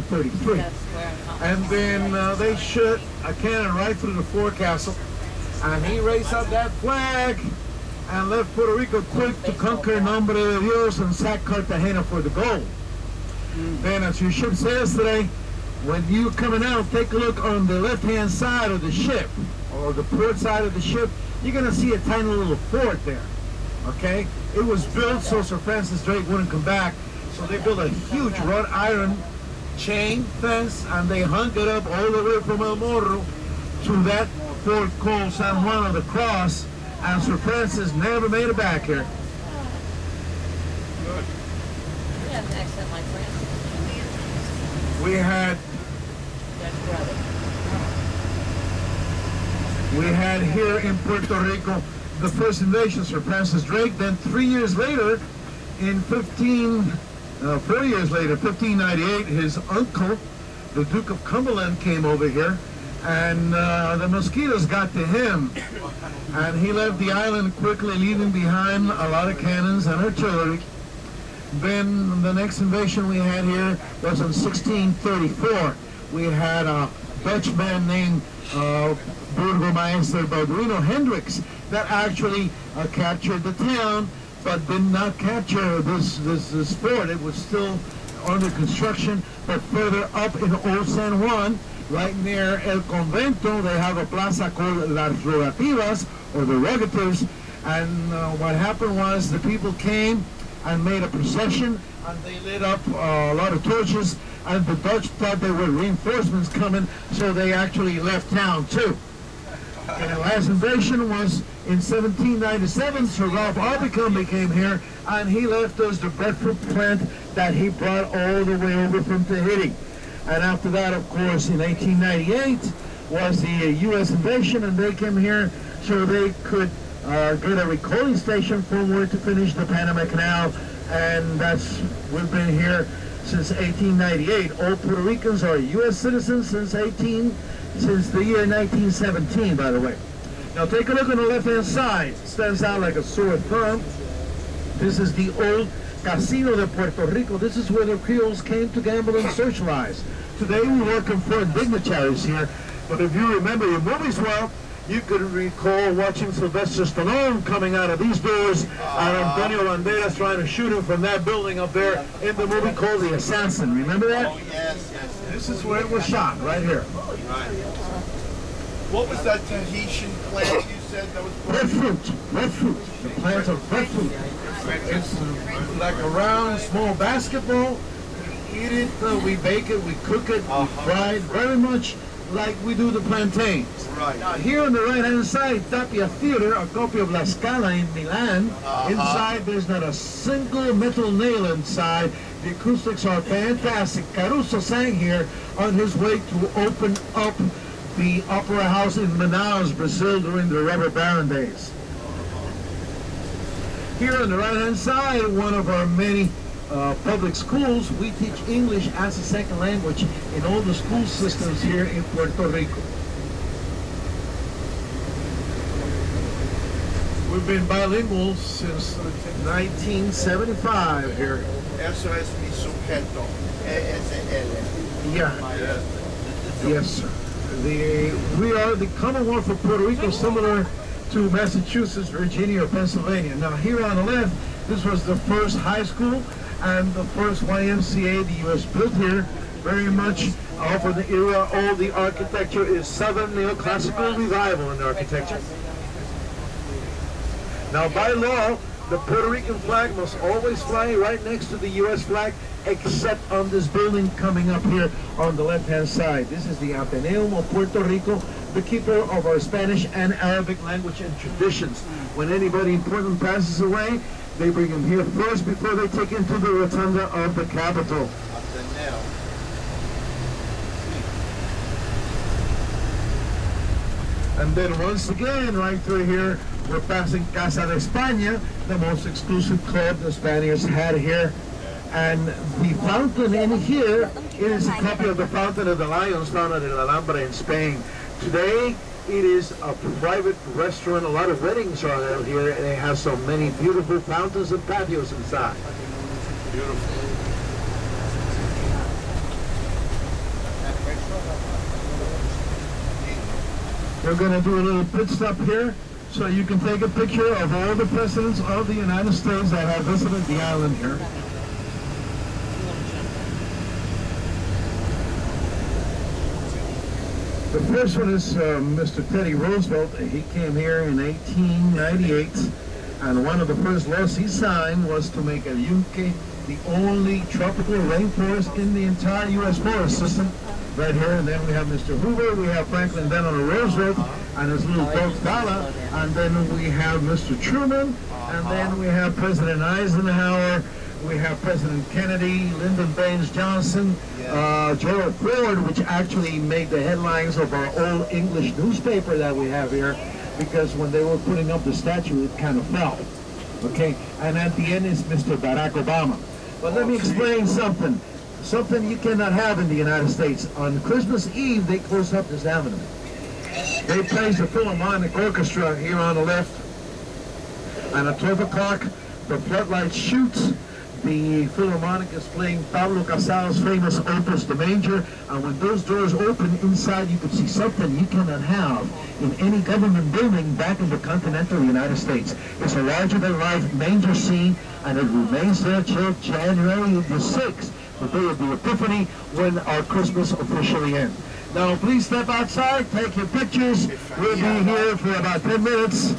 1933. And then they shot a cannon right through the forecastle, and he raised up that flag and left Puerto Rico quick to conquer Nombre de Dios and sack Cartagena for the gold. Then, as your ship says today, when you're coming out, take a look on the left-hand side of the ship, or the port side of the ship. You're going to see a tiny little fort there, okay? It was built so Sir Francis Drake wouldn't come back, so they built a huge wrought iron chain fence, and they hung it up all the way from El Morro to that fort called San Juan of the Cross, and Sir Francis never made it back here. Good. You have an accent like Francis. We had here in Puerto Rico the first invasion, Sir Francis Drake. Then 4 years later, in 1598, his uncle, the Duke of Cumberland, came over here, and the mosquitoes got to him, and he left the island quickly, leaving behind a lot of cannons and artillery. Then the next invasion we had here was in 1634. We had a Dutchman named Burgomaster Balduino Hendricks that actually captured the town, but did not capture this fort. It was still under construction, but further up in Old San Juan, right near El Convento, they have a plaza called Las Rogativas, or the Rogatives, and what happened was the people came and made a procession, and they lit up a lot of torches, and the Dutch thought there were reinforcements coming, so they actually left town too. And the last invasion was in 1797. Sir Ralph Aubicon became here, and he left us the breadfruit plant that he brought all the way over from Tahiti. And after that, of course, in 1898 was the U.S. invasion, and they came here so they could get a recalling station from where to finish the Panama Canal, and we've been here since 1898. All Puerto Ricans are U.S. citizens since the year 1917, by the way. Now take a look on the left-hand side. It stands out like a sore thumb. This is the old Casino de Puerto Rico. This is where the Creoles came to gamble and socialize. Today we welcome foreign dignitaries here, but if you remember your movies well, you could recall watching Sylvester Stallone coming out of these doors and Antonio Banderas trying to shoot him from that building up there in the movie called The Assassin. Remember that? Oh, yes, yes. This is where it was shot, right here. Right. What was that Tahitian plant you said that was? Breadfruit. Breadfruit. The plant of breadfruit. It's like a round, small basketball. We eat it, we bake it, we cook it, we fry it, very much like we do the plantains. Right. Now here on the right-hand side, Tapia Theater, a copy of La Scala in Milan. Inside, there's not a single metal nail inside. The acoustics are fantastic. Caruso sang here on his way to open up the Opera House in Manaus, Brazil, during the Robber Baron days. Here on the right-hand side, one of our many public schools, we teach English as a second language in all the school systems here in Puerto Rico. We've been bilingual since 1975 here. Eso es mi sujeto. Yeah. Yes, sir. We are the Commonwealth of Puerto Rico, similar to Massachusetts, Virginia, or Pennsylvania. Now here on the left, this was the first high school and the first YMCA the U.S. built here. Very much for the era. All the architecture is Southern Neoclassical Revival in the architecture. Now by law, the Puerto Rican flag must always fly right next to the U.S. flag, except on this building coming up here on the left-hand side. This is the Ateneum of Puerto Rico, the keeper of our Spanish and Arabic language and traditions. When anybody important passes away, they bring him here first before they take him to the rotunda of the Capitol. And then once again, right through here, we're passing Casa de España, the most exclusive club the Spaniards had here. And the fountain in here is a copy of the Fountain of the Lions found at El Alhambra in Spain. Today, it is a private restaurant. A lot of weddings are out here, and it has so many beautiful fountains and patios inside. Beautiful. We're going to do a little pit stop here so you can take a picture of all the presidents of the United States that have visited the island here. The first one is Mr. Teddy Roosevelt. He came here in 1898, and one of the first laws he signed was to make a UK the only tropical rainforest in the entire U.S. forest system right here. And then we have Mr. Hoover, we have Franklin Delano Roosevelt and his little dog Bala, and then we have Mr. Truman, and then we have President Eisenhower, we have President Kennedy, Lyndon Baines Johnson, Gerald Ford, which actually made the headlines of our old English newspaper that we have here, because when they were putting up the statue, it kind of fell. Okay, and at the end is Mr. Barack Obama. But let me explain something you cannot have in the United States. On Christmas Eve, they close up this avenue. They place the Philharmonic Orchestra here on the left, and at 12 o'clock, the floodlight shoots. The Philharmonic is playing Pablo Casal's famous opus, The Manger, and when those doors open, inside you can see something you cannot have in any government building back in the continental United States. It's a larger-than-life manger scene, and it remains there till January the 6th, the day of the Epiphany, when our Christmas officially ends. Now, please step outside, take your pictures. We'll be here for about 10 minutes.